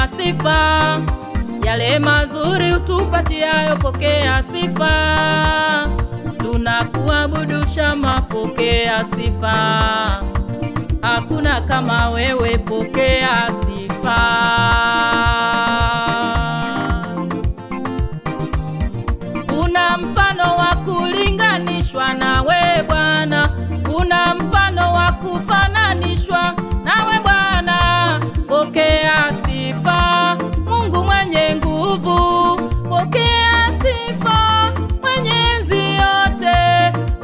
pokea sifa. Yale mazuri utupatiayo, pokea sifa. Tunakuabudu Shama, pokea sifa. Hakuna kama wewe, pokea sifa. Una mfano wa kulinganishwa nawe Bwana, una mfano wa kufananishwa nawe Bwana. Pokea sifa, Mungu mwenye nguvu, pokea sifa, mwenye enzi yote.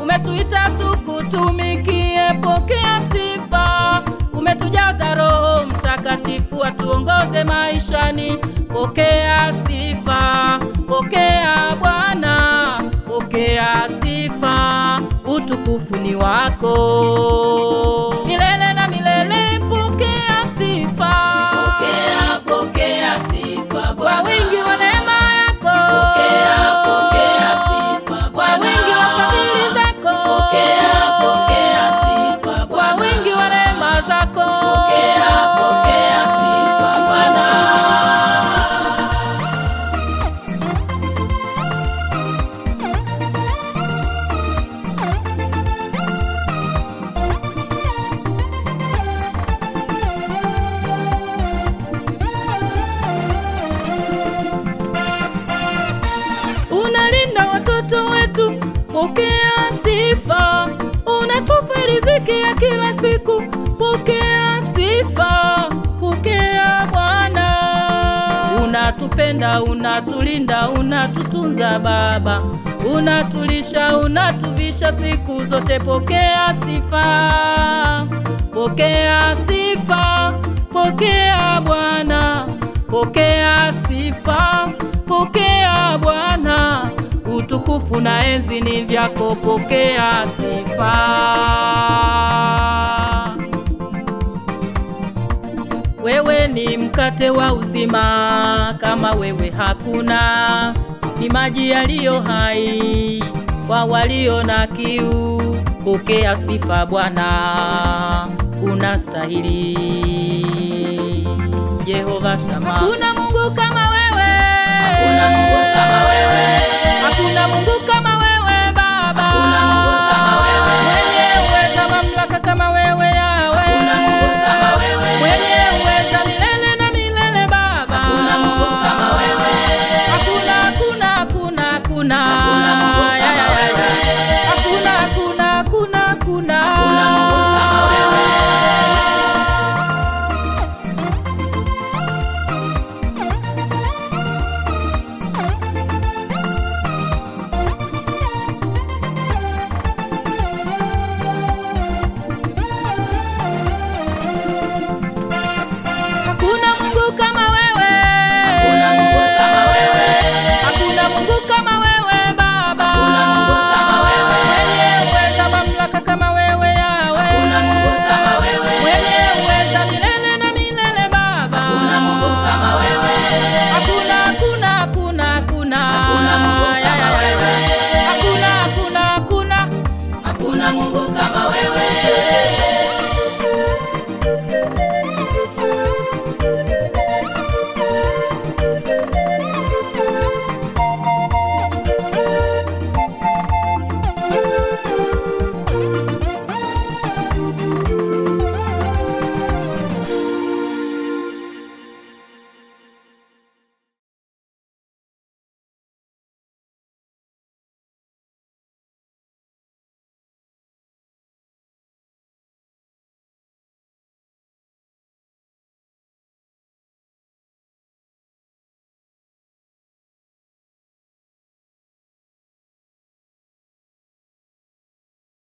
Umetuita tukutumikie, pokea sifa. Umetujaza Roho Mtakatifu atuongoze maishani, pokea sifa. Pokea Bwana, pokea sifa, utukufu ni wako milele na milele. Pokea sifa, pokea sifa kwa wingi wa neema yako. Pokea sifa kwa wingi wa fadhili zako. Pokea sifa kwa wingi wa neema zako. Pokea sifa Bwana. Unalinda watoto wetu, pokea sifa. Unatupa riziki ya kila siku, pokea sifa. Pokea Bwana. Unatupenda, unatulinda, unatutunza Baba, unatulisha, unatuvisha siku zote, pokea sifa. Pokea sifa, pokea Bwana, pokea sifa. Pokea Bwana, utukufu na enzi ni vyako, pokea sifa. Wewe ni mkate wa uzima, kama wewe hakuna. Ni maji yaliyo hai kwa walio na kiu, pokea sifa Bwana, unastahili. Jehova Shama, hakuna Mungu kama wewe. Hakuna Mungu kama wewe. Hakuna Mungu